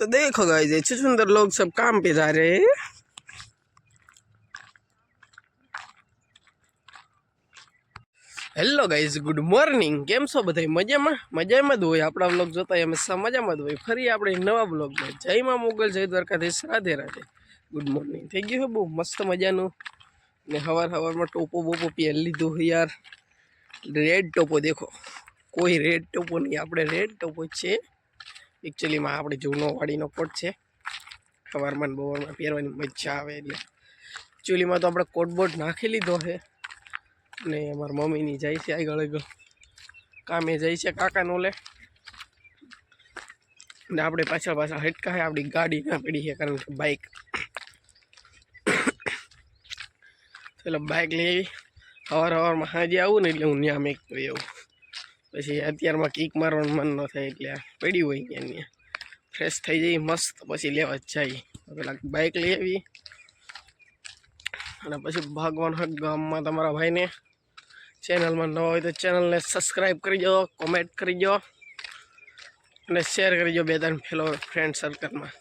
तो देखो गाइस ये सुंदर लोग सब काम पे जा रहे हैं। हेलो गाइस गुड मॉर्निंग केम छो बधाई मजामां मजामां ज होय आपड़ा व्लॉग जोता हमेशा मजामां ज होय फरी आपणे नवा व्लॉग में जय मां मोगल जय द्वारकाधीश राधे राधे गुड मॉर्निंग थई गयुं बहु मस्त मजानुं ने हवार में टोपो बोपो पहरी लीधो यार रेड टोपो देखो कोई रेड टोपो नहीं आपणे रेड टोपो छे एक्चुअली में आपणे जूनो वाड़ीनो कोट छे हवार में बवर में पहेरवानी मजा आवे एटले एक्चुअली में तो आपणे कोट बोट नाखी लीधो है ने अमर मम्मी नी जाय छे आगळ आगळ कामे जाय छे काका नो ले ने आपणे पाछळ पाछळ हटका है आपणी गाड़ी ना पड़ी है कारण के बाइक चलो बाइक ले हवार हवार में हाजे आવું ને એટલે હું ન્યા મેકતો એવું પછી અત્યારમાં કિક મારવાનું મન ન થાય એટલે પડી હોય ન્યા ફ્રેશ થઈ જઈ મસ્ત પછી લેવા જાય પેલા બાઇક લઈ આવી અને પછી ભાગવાનું હક ગામમાં તમારા ભાઈને चैनल में नवा हो तो चैनल ने सब्सक्राइब करीजो कॉमेंट करीजो और शेर करीजो बे तीन फेलो फ्रेंड सर्कल में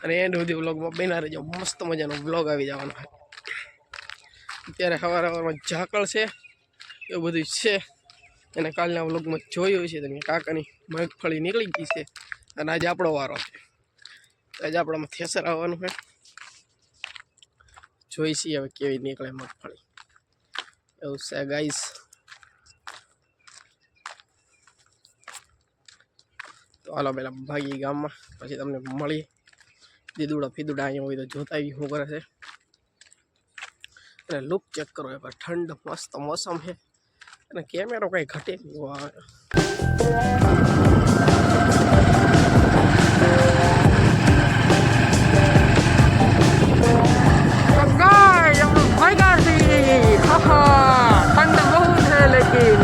और एंड सुधी व्लॉग में बना रहीजो मस्त मजानो व्लॉग आ जवानो है अत्यारे हवार हवार में झाकळ छे एवुं बधुं छे अने कालना व्लॉग में जोयुं छे तमे काकानी मगफળી નીકળી गई छे अने आज आपणो वारो छे आज आपणामां थेसर आववानुं है जोई छीए हवे केवी નીકળે मगफળી એવું છે ગાઈસ તો હાલો પેલા ભાગી ગામમાં પછી તમને મળી દીદુડા ફીદુડા અહીંયા હોય તો જોતા આવી શું કરે છે અને લુક ચેક કરો એકવાર ઠંડ મસ્ત મોસમ છે અને કેમેરો કઈ ઘટે નહીં વાહ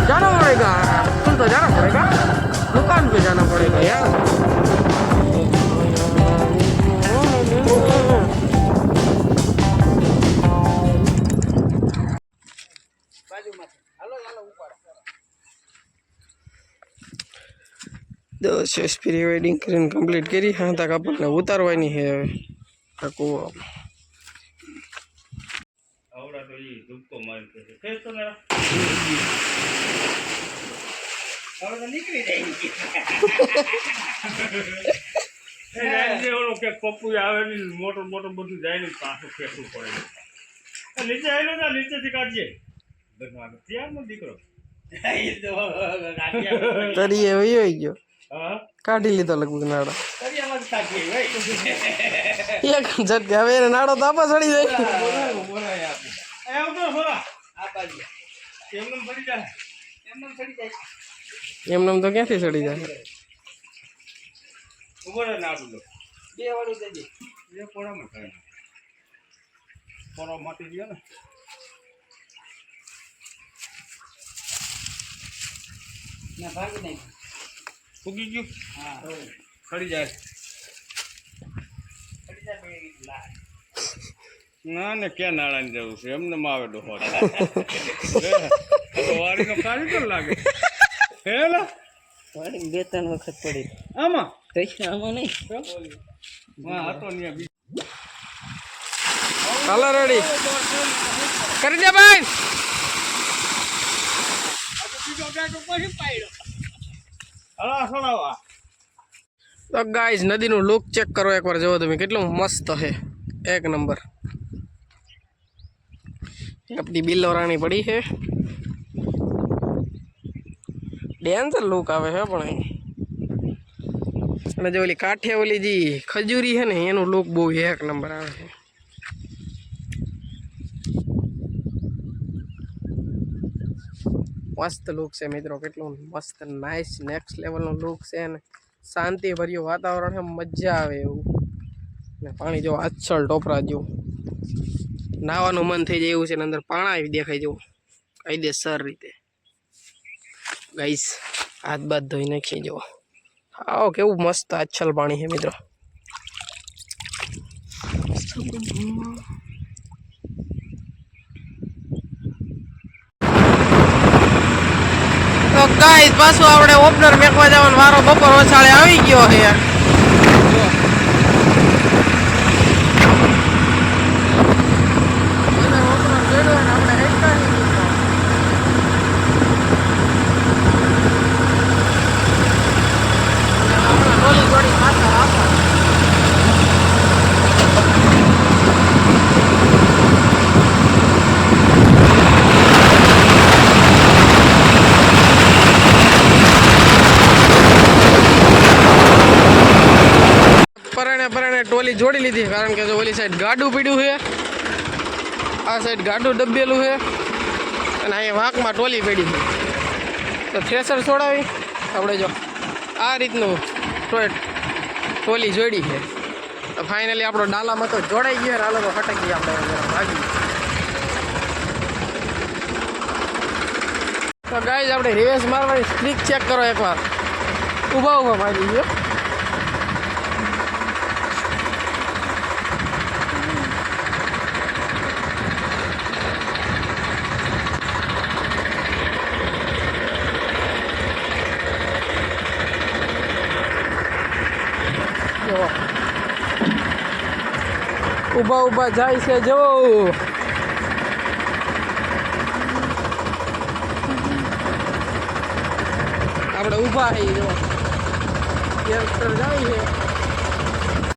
जाना पड़ेगा स्कूल तो जाना पड़ेगा दुकान पे जाना पड़ेगा यार दस प्री वेडिंग कम्प्लीट करी हाँ तक अपने उतारवानी है काकू तो निकली जाएगी पप्पू आवे मोटर मोटर बधु जाए पाछो फेंकवू पड़े नीचे आवे ना नीचे थी काढजे त्यार नो दीकरो तरी एवी होई गयो काढी लीधो लगभग नाड़ो तरियामां काढी भाई एक झटके हवे नाड़ो तापा सड़ी जाय बोराया आव तो होरा आ बाजी एमनम सड़ी जाय एमनम सड़ी जाय एमनम तो क्यांथी सड़ी जाय उबर नाडू लो बे वाळू देजे ये पोड़ा में खाय पोड़ा माटी दिया ना ना भागी नहीं उगी गयो हां सड़ी जाय ला ना ने क्या नारायण जरूर से हमने मावे डो हो वारी नो काली तो लागे हेला वारी बे तीन वखत पड़ी आमा तो आमा नहीं हां हतो ने बी हालो रेडी कर दे भाई अब बीजो गाडो पही पाइडो हला सोलावा तो गाइस नदी नो लुक चेक करो एक बार जो तुम केटलो मस्त है एक नंबर अपनी बिल्लो रानी पड़ी है डेंजर लुक आवे है पण અને જો ઓલી કાઠે ઓલી જી ખજૂરી है ને એનો લુક બહુ એક નંબર આવે છે मस्त लुक से मित्रों केटलो मस्त नाइस नेक्स्ट लेवल नो लुक से ने शांति भर्યું वातावरण है मजा आवे એવું ને પાણી જો આછળ ટોપરા જો નાવાનું મન થઈ જાય એવું છે ને અંદર પાણા આવી દેખાય જો કાયદેસર રીતે ગાઈસ હાથ બાદ ધોઈ નાખી જો આવો કેવું મસ્ત આછળ પાણી છે મિત્રો तो गाइस पाछो आपणे ओपनर मेकवा जवानो वारो बपोर वसाळे આવી ગયો છે પરાણે ટોલી જોડી લીધી કારણ કે જો ઓલી સાઈડ ગાડું પડ્યું છે, આ સાઈડ ગાડું દબેલું છે અને અહીંયા વાંકમાં ટોલી પડી છે. તો થ્રેસર છોડાવી આપણે જો આ રીતનું ટોલી જોડી છે. તો ફાઇનલી આપણો ડાલામાં તો જોડાઈ ગયો. હાલો તો ફટાકી આપણે ભાગી. તો ગાઈઝ આપણે રિવેસ મારવાની સ્ટ્રીક ચેક કરો એકવાર. ઊભા મારી ગયો. ઊભા જાય છે જો. આપણે ઊભા થઈ જો કેરેક્ટર જાય છે.